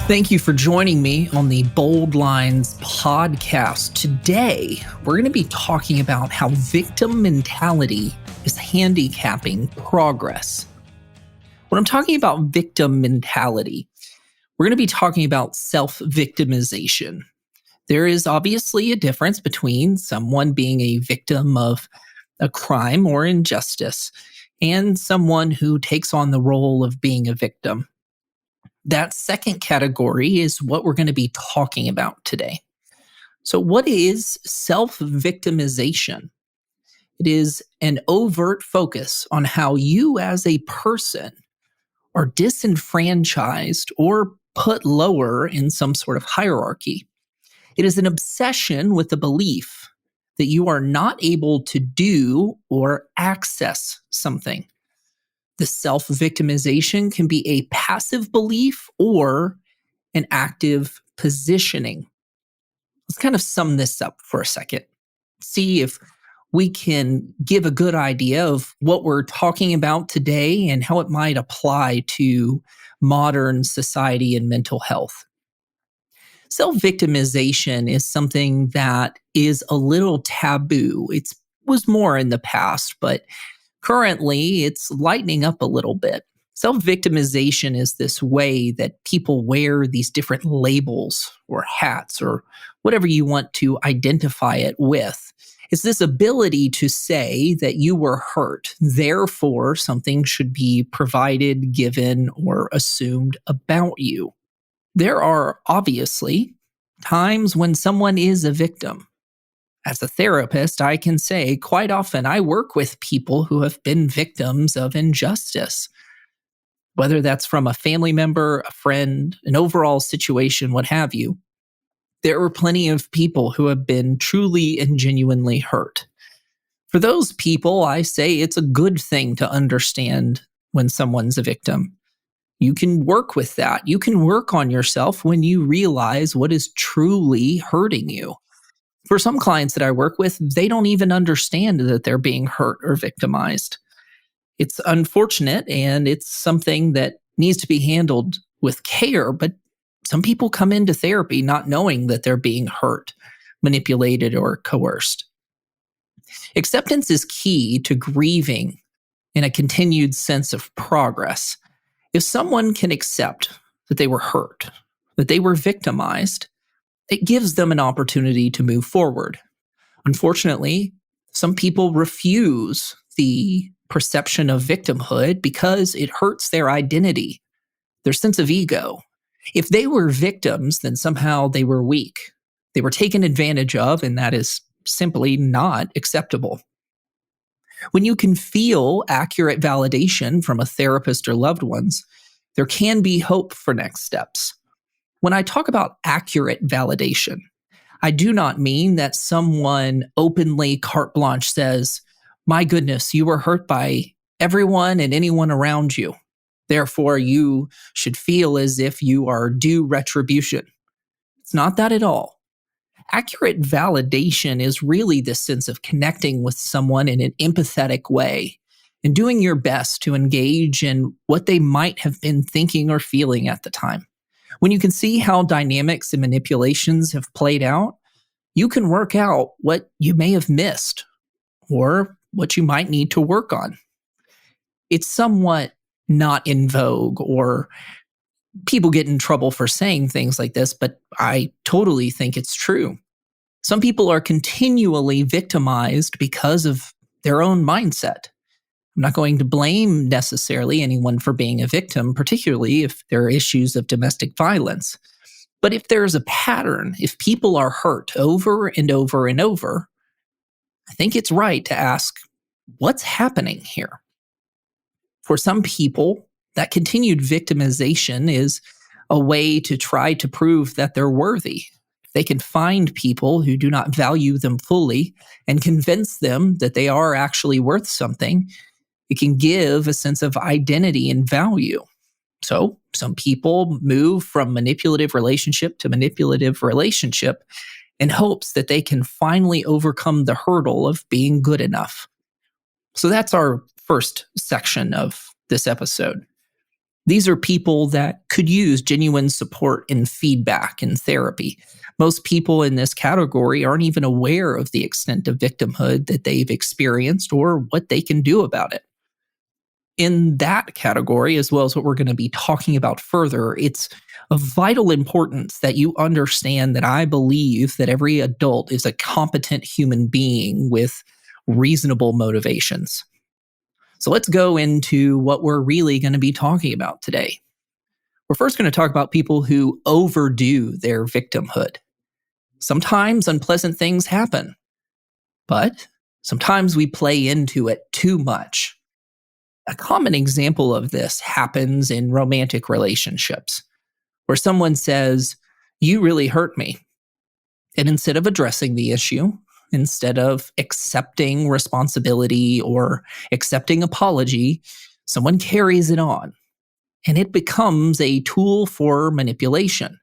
Thank you for joining me on the Bold Lines podcast. Today, we're going to be talking about how victim mentality is handicapping progress. When I'm talking about victim mentality, we're going to be talking about self-victimization. There is obviously a difference between someone being a victim of a crime or injustice and someone who takes on the role of being a victim. That second category is what we're going to be talking about today. So, what is self-victimization? It is an overt focus on how you as a person are disenfranchised or put lower in some sort of hierarchy. It is an obsession with the belief that you are not able to do or access something. The self-victimization can be a passive belief or an active positioning. Let's kind of sum this up for a second. See if we can give a good idea of what we're talking about today and how it might apply to modern society and mental health. Self-victimization is something that is a little taboo. It was more in the past, but currently, it's lightening up a little bit. Self-victimization is this way that people wear these different labels or hats or whatever you want to identify it with. It's this ability to say that you were hurt, therefore something should be provided, given, or assumed about you. There are obviously times when someone is a victim. As a therapist, I can say quite often I work with people who have been victims of injustice, whether that's from a family member, a friend, an overall situation, what have you. There are plenty of people who have been truly and genuinely hurt. For those people, I say it's a good thing to understand when someone's a victim. You can work with that. You can work on yourself when you realize what is truly hurting you. For some clients that I work with, they don't even understand that they're being hurt or victimized. It's unfortunate and it's something that needs to be handled with care, but some people come into therapy not knowing that they're being hurt, manipulated, or coerced. Acceptance is key to grieving and a continued sense of progress. If someone can accept that they were hurt, that they were victimized, it gives them an opportunity to move forward. Unfortunately, some people refuse the perception of victimhood because it hurts their identity, their sense of ego. If they were victims, then somehow they were weak. They were taken advantage of, and that is simply not acceptable. When you can feel accurate validation from a therapist or loved ones, there can be hope for next steps. When I talk about accurate validation, I do not mean that someone openly carte blanche says, "My goodness, you were hurt by everyone and anyone around you. Therefore, you should feel as if you are due retribution." It's not that at all. Accurate validation is really this sense of connecting with someone in an empathetic way and doing your best to engage in what they might have been thinking or feeling at the time. When you can see how dynamics and manipulations have played out, you can work out what you may have missed or what you might need to work on. It's somewhat not in vogue, or people get in trouble for saying things like this, but I totally think it's true. Some people are continually victimized because of their own mindset. I'm not going to blame necessarily anyone for being a victim, particularly if there are issues of domestic violence. But if there's a pattern, if people are hurt over and over and over, I think it's right to ask, what's happening here? For some people, that continued victimization is a way to try to prove that they're worthy. They can find people who do not value them fully and convince them that they are actually worth something. It can give a sense of identity and value. So some people move from manipulative relationship to manipulative relationship in hopes that they can finally overcome the hurdle of being good enough. So that's our first section of this episode. These are people that could use genuine support and feedback and therapy. Most people in this category aren't even aware of the extent of victimhood that they've experienced or what they can do about it. In that category, as well as what we're going to be talking about further, it's of vital importance that you understand that I believe that every adult is a competent human being with reasonable motivations. So let's go into what we're really going to be talking about today. We're first going to talk about people who overdo their victimhood. Sometimes unpleasant things happen, but sometimes we play into it too much. A common example of this happens in romantic relationships, where someone says, "You really hurt me." And instead of addressing the issue, instead of accepting responsibility or accepting apology, someone carries it on. And it becomes a tool for manipulation.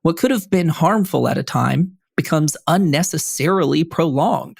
What could have been harmful at a time becomes unnecessarily prolonged,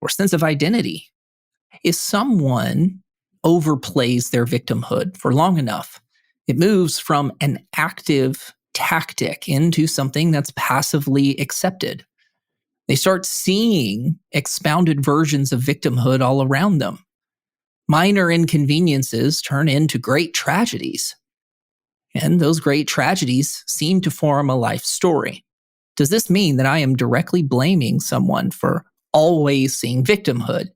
or sense of identity. If someone overplays their victimhood for long enough, it moves from an active tactic into something that's passively accepted. They start seeing expounded versions of victimhood all around them. Minor inconveniences turn into great tragedies. And those great tragedies seem to form a life story. Does this mean that I am directly blaming someone for always seeing victimhood?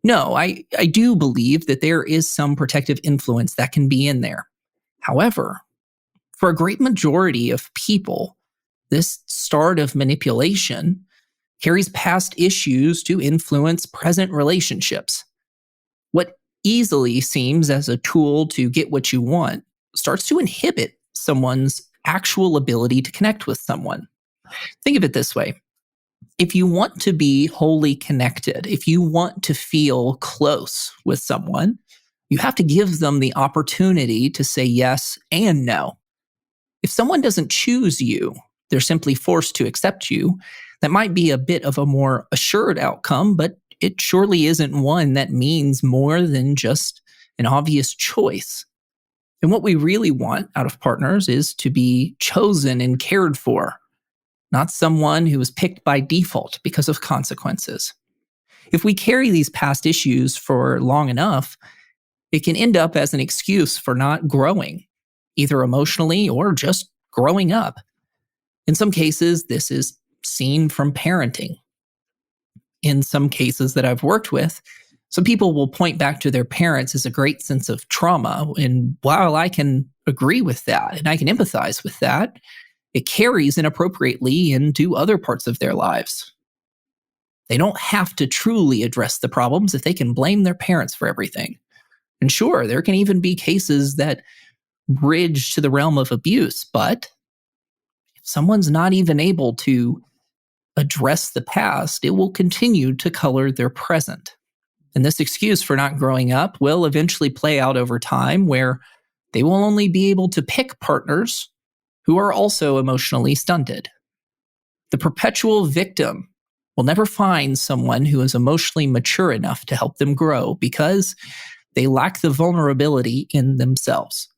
No, I do believe that there is some protective influence that can be in there. However, for a great majority of people, this start of manipulation carries past issues to influence present relationships. What easily seems as a tool to get what you want starts to inhibit someone's actual ability to connect with someone. Think of it this way. If you want to be wholly connected, if you want to feel close with someone, you have to give them the opportunity to say yes and no. If someone doesn't choose you, they're simply forced to accept you. That might be a bit of a more assured outcome, but it surely isn't one that means more than just an obvious choice. And what we really want out of partners is to be chosen and cared for, not someone who was picked by default because of consequences. If we carry these past issues for long enough, it can end up as an excuse for not growing, either emotionally or just growing up. In some cases, this is seen from parenting. In some cases that I've worked with, some people will point back to their parents as a great sense of trauma. And while I can agree with that and I can empathize with that, it carries inappropriately into other parts of their lives. They don't have to truly address the problems if they can blame their parents for everything. And sure, there can even be cases that bridge to the realm of abuse, but if someone's not even able to address the past, it will continue to color their present. And this excuse for not growing up will eventually play out over time where they will only be able to pick partners who are also emotionally stunted. The perpetual victim will never find someone who is emotionally mature enough to help them grow because they lack the vulnerability in themselves.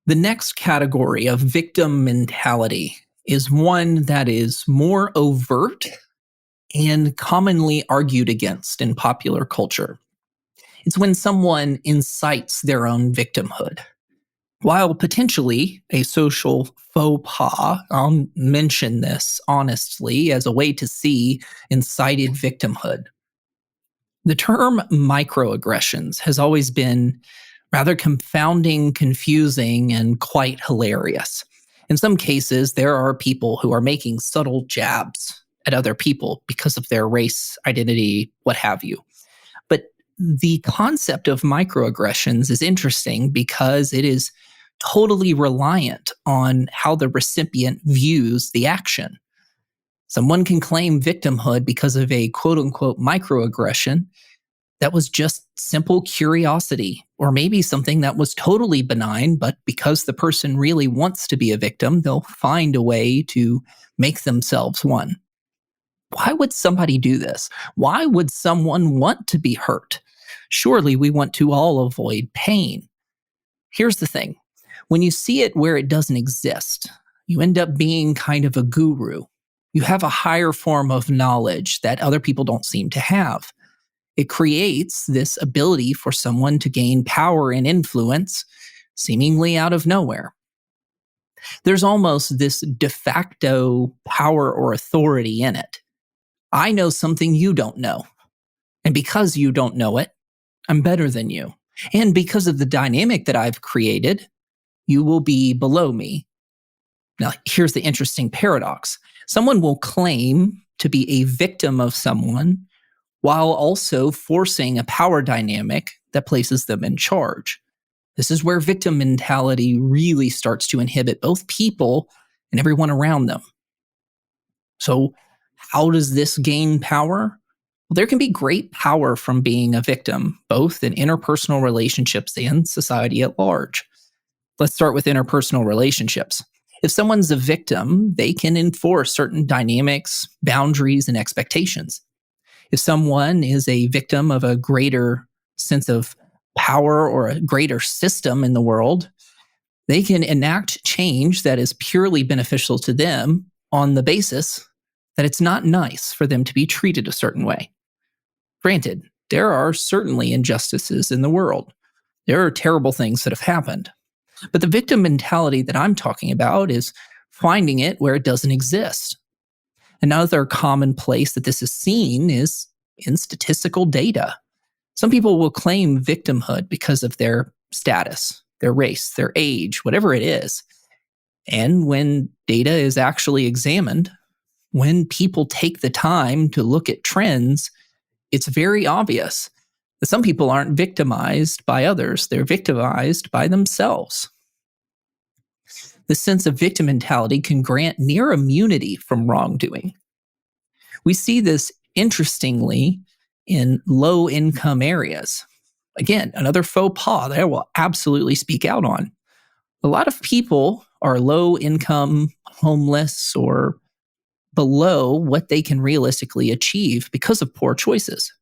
The next category of victim mentality is one that is more overt and commonly argued against in popular culture. It's when someone incites their own victimhood. While potentially a social faux pas, I'll mention this honestly as a way to see incited victimhood. The term microaggressions has always been rather confounding, confusing, and quite hilarious. In some cases, there are people who are making subtle jabs at other people because of their race, identity, what have you. But the concept of microaggressions is interesting because it is totally reliant on how the recipient views the action. Someone can claim victimhood because of a quote unquote microaggression that was just simple curiosity, or maybe something that was totally benign, but because the person really wants to be a victim, they'll find a way to make themselves one. Why would somebody do this? Why would someone want to be hurt? Surely we want to all avoid pain. Here's the thing. When you see it where it doesn't exist, you end up being kind of a guru. You have a higher form of knowledge that other people don't seem to have. It creates this ability for someone to gain power and influence seemingly out of nowhere. There's almost this de facto power or authority in it. I know something you don't know. And because you don't know it, I'm better than you. And because of the dynamic that I've created, you will be below me. Now, here's the interesting paradox. Someone will claim to be a victim of someone while also forcing a power dynamic that places them in charge. This is where victim mentality really starts to inhibit both people and everyone around them. So, how does this gain power? Well, there can be great power from being a victim, both in interpersonal relationships and society at large. Let's start with interpersonal relationships. If someone's a victim, they can enforce certain dynamics, boundaries, and expectations. If someone is a victim of a greater sense of power or a greater system in the world, they can enact change that is purely beneficial to them on the basis that it's not nice for them to be treated a certain way. Granted, there are certainly injustices in the world. There are terrible things that have happened. But the victim mentality that I'm talking about is finding it where it doesn't exist. Another common place that this is seen is in statistical data. Some people will claim victimhood because of their status, their race, their age, whatever it is. And when data is actually examined, when people take the time to look at trends, it's very obvious that some people aren't victimized by others. They're victimized by themselves. The sense of victim mentality can grant near immunity from wrongdoing. We see this interestingly in low-income areas. Again, another faux pas that I will absolutely speak out on. A lot of people are low-income, homeless, or below what they can realistically achieve because of poor choices.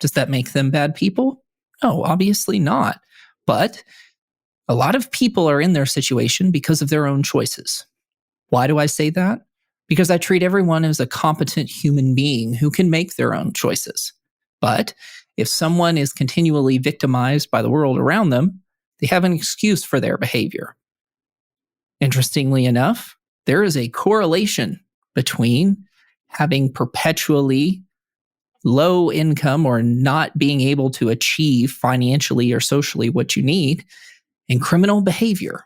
Does that make them bad people? No, obviously not. But a lot of people are in their situation because of their own choices. Why do I say that? Because I treat everyone as a competent human being who can make their own choices. But if someone is continually victimized by the world around them, they have an excuse for their behavior. Interestingly enough, there is a correlation between having perpetually low income or not being able to achieve financially or socially what you need and criminal behavior.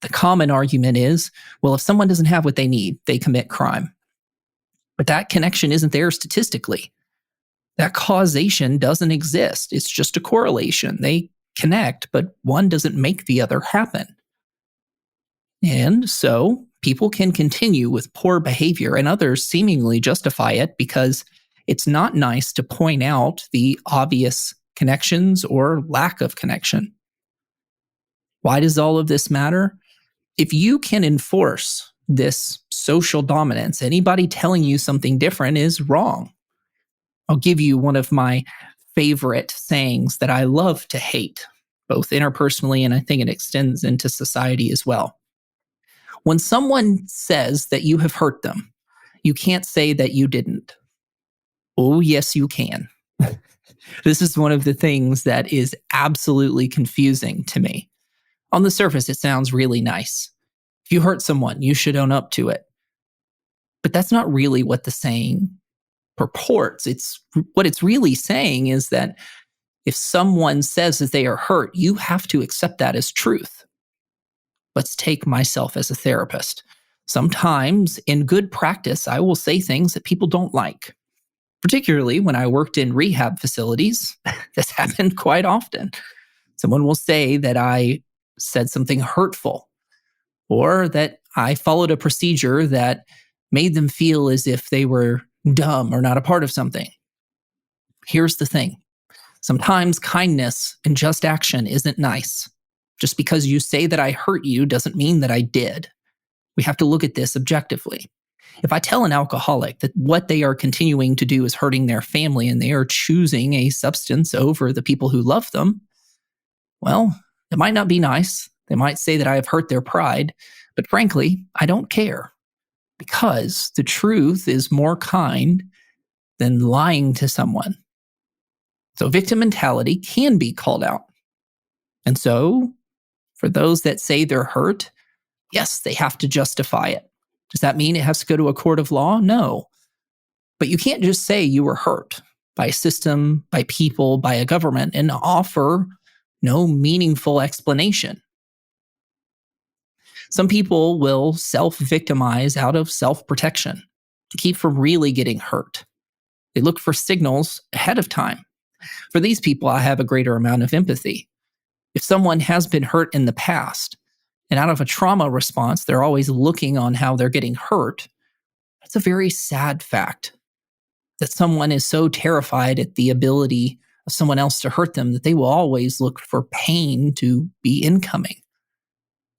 The common argument is, well, if someone doesn't have what they need, they commit crime. But that connection isn't there statistically. That causation doesn't exist. It's just a correlation. They connect, but one doesn't make the other happen. And so people can continue with poor behavior and others seemingly justify it because it's not nice to point out the obvious connections or lack of connection. Why does all of this matter? If you can enforce this social dominance, anybody telling you something different is wrong. I'll give you one of my favorite sayings that I love to hate, both interpersonally and I think it extends into society as well. When someone says that you have hurt them, you can't say that you didn't. Oh, yes, you can. This is one of the things that is absolutely confusing to me. On the surface, it sounds really nice. If you hurt someone, you should own up to it. But that's not really what the saying purports. What it's really saying is that if someone says that they are hurt, you have to accept that as truth. Let's take myself as a therapist. Sometimes in good practice, I will say things that people don't like. Particularly when I worked in rehab facilities, this happened quite often. Someone will say that I said something hurtful or that I followed a procedure that made them feel as if they were dumb or not a part of something. Here's the thing. Sometimes kindness and just action isn't nice. Just because you say that I hurt you doesn't mean that I did. We have to look at this objectively. If I tell an alcoholic that what they are continuing to do is hurting their family and they are choosing a substance over the people who love them, well, it might not be nice. They might say that I have hurt their pride, but frankly, I don't care because the truth is more kind than lying to someone. So victim mentality can be called out. And so for those that say they're hurt, yes, they have to justify it. Does that mean it has to go to a court of law? No. But you can't just say you were hurt by a system, by people, by a government, and offer no meaningful explanation. Some people will self-victimize out of self-protection to keep from really getting hurt. They look for signals ahead of time. For these people, I have a greater amount of empathy. If someone has been hurt in the past, and out of a trauma response, they're always looking on how they're getting hurt, that's a very sad fact. That someone is so terrified at the ability of someone else to hurt them that they will always look for pain to be incoming.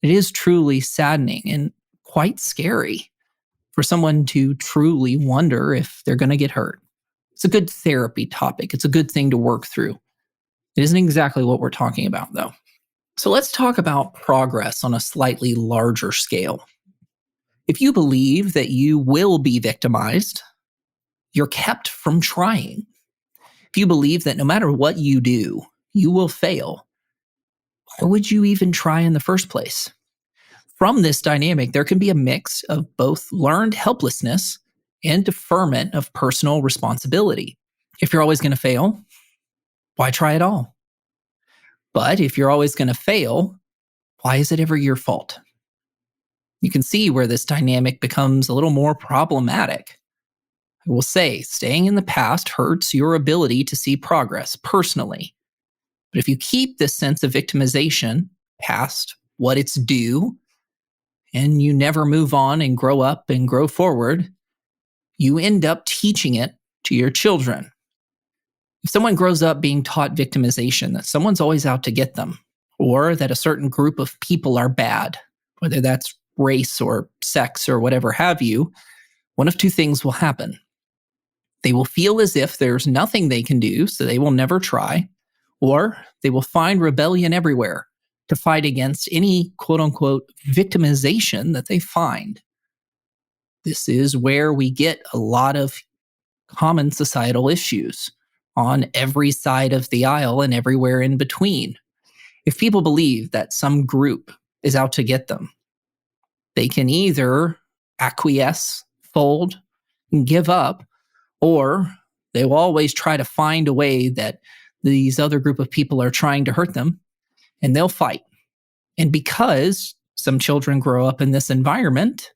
It is truly saddening and quite scary for someone to truly wonder if they're going to get hurt. It's a good therapy topic. It's a good thing to work through. It isn't exactly what we're talking about, though. So let's talk about progress on a slightly larger scale. If you believe that you will be victimized, you're kept from trying. If you believe that no matter what you do, you will fail, why would you even try in the first place? From this dynamic, there can be a mix of both learned helplessness and deferment of personal responsibility. If you're always going to fail, why try at all? But if you're always going to fail, why is it ever your fault? You can see where this dynamic becomes a little more problematic. I will say, staying in the past hurts your ability to see progress personally. But if you keep this sense of victimization past what it's due, and you never move on and grow up and grow forward, you end up teaching it to your children. If someone grows up being taught victimization, that someone's always out to get them, or that a certain group of people are bad, whether that's race or sex or whatever have you, one of two things will happen. They will feel as if there's nothing they can do, so they will never try, or they will find rebellion everywhere to fight against any quote-unquote victimization that they find. This is where we get a lot of common societal issues on every side of the aisle and everywhere in between. If people believe that some group is out to get them, they can either acquiesce, fold, and give up, or they will always try to find a way that these other group of people are trying to hurt them, and they'll fight. And because some children grow up in this environment,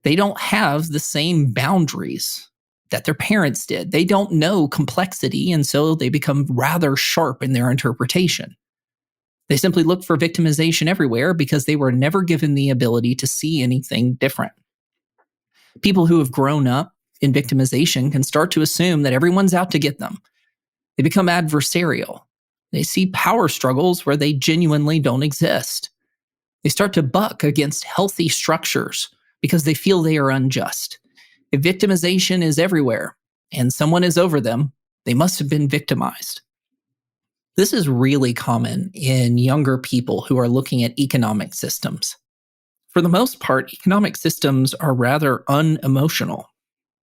they don't have the same boundaries that their parents did. They don't know complexity, and so they become rather sharp in their interpretation. They simply look for victimization everywhere because they were never given the ability to see anything different. People who have grown up in victimization can start to assume that everyone's out to get them. They become adversarial. They see power struggles where they genuinely don't exist. They start to buck against healthy structures because they feel they are unjust. If victimization is everywhere and someone is over them, they must have been victimized. This is really common in younger people who are looking at economic systems. For the most part, economic systems are rather unemotional.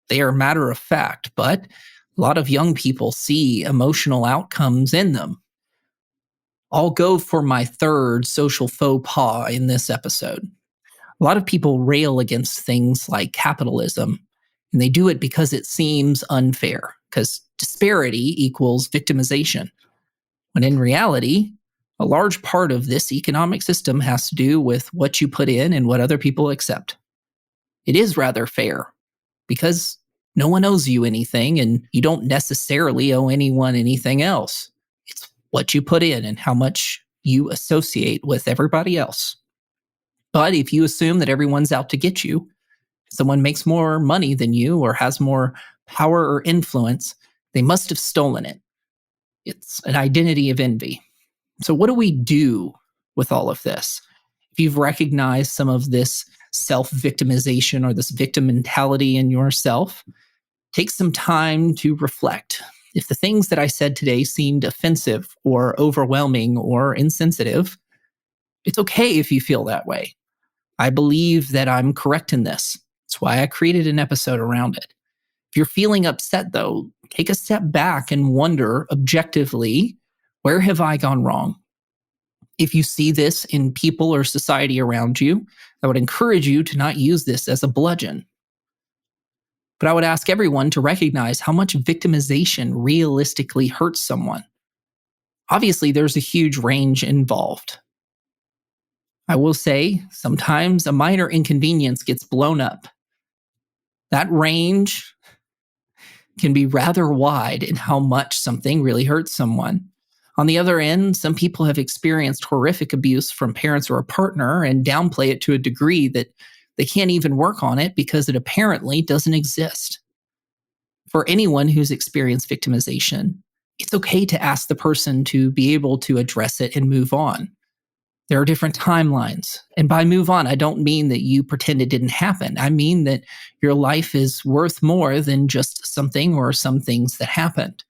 They are matter of fact, but a lot of young people see emotional outcomes in them. I'll go for my third social faux pas in this episode. A lot of people rail against things like capitalism, and they do it because it seems unfair, because disparity equals victimization. When in reality, a large part of this economic system has to do with what you put in and what other people accept. It is rather fair, because no one owes you anything, and you don't necessarily owe anyone anything else. It's what you put in and how much you associate with everybody else. But if you assume that everyone's out to get you, someone makes more money than you or has more power or influence, they must have stolen it. It's an identity of envy. So what do we do with all of this? If you've recognized some of this self-victimization or this victim mentality in yourself, take some time to reflect. If the things that I said today seemed offensive or overwhelming or insensitive, It's okay if you feel that way. I believe that I'm correct in this. That's why I created an episode around it. If you're feeling upset, though, take a step back and wonder objectively, where have I gone wrong? If you see this in people or society around you, I would encourage you to not use this as a bludgeon. But I would ask everyone to recognize how much victimization realistically hurts someone. Obviously, there's a huge range involved. I will say, sometimes a minor inconvenience gets blown up. That range can be rather wide in how much something really hurts someone. On the other end, some people have experienced horrific abuse from parents or a partner and downplay it to a degree that they can't even work on it because it apparently doesn't exist. For anyone who's experienced victimization, it's okay to ask the person to be able to address it and move on. There are different timelines. And by move on, I don't mean that you pretend it didn't happen. I mean that your life is worth more than just something or some things that happened.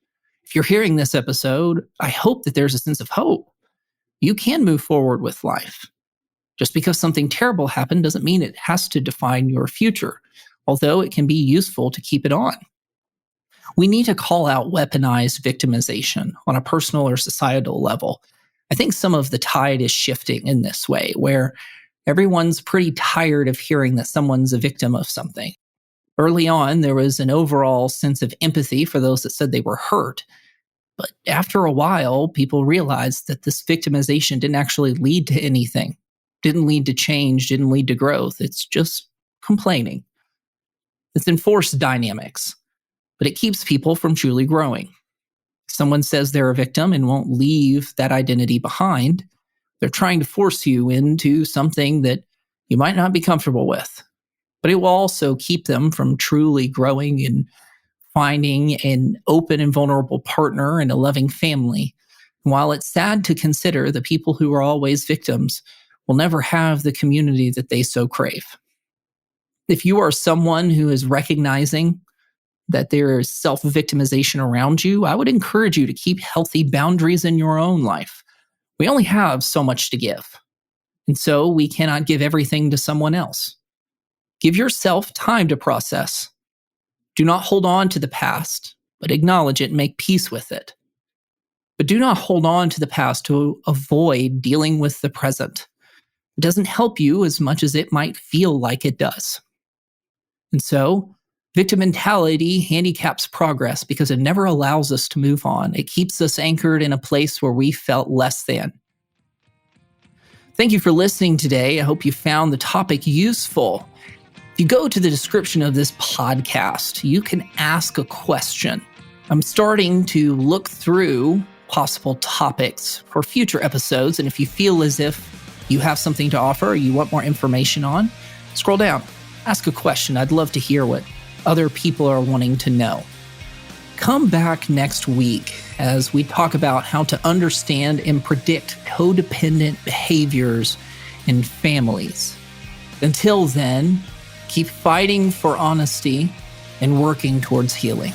If you're hearing this episode, I hope that there's a sense of hope. You can move forward with life. Just because something terrible happened doesn't mean it has to define your future, although it can be useful to keep it on. We need to call out weaponized victimization on a personal or societal level. I think some of the tide is shifting in this way, where everyone's pretty tired of hearing that someone's a victim of something. Early on, there was an overall sense of empathy for those that said they were hurt. But after a while, people realized that this victimization didn't actually lead to anything, didn't lead to change, didn't lead to growth. It's just complaining. It's enforced dynamics, but it keeps people from truly growing. Someone says they're a victim and won't leave that identity behind. They're trying to force you into something that you might not be comfortable with, but it will also keep them from truly growing and finding an open and vulnerable partner and a loving family. And while it's sad to consider, the people who are always victims will never have the community that they so crave. If you are someone who is recognizing that there is self-victimization around you, I would encourage you to keep healthy boundaries in your own life. We only have so much to give, and so we cannot give everything to someone else. Give yourself time to process. Do not hold on to the past, but acknowledge it and make peace with it. But do not hold on to the past to avoid dealing with the present. It doesn't help you as much as it might feel like it does. And so, victim mentality handicaps progress because it never allows us to move on. It keeps us anchored in a place where we felt less than. Thank you for listening today. I hope you found the topic useful. If you go to the description of this podcast, you can ask a question. I'm starting to look through possible topics for future episodes, and if you feel as if you have something to offer or you want more information on, scroll down, ask a question. I'd love to hear what other people are wanting to know. Come back next week as we talk about how to understand and predict codependent behaviors in families. Until then, keep fighting for honesty and working towards healing.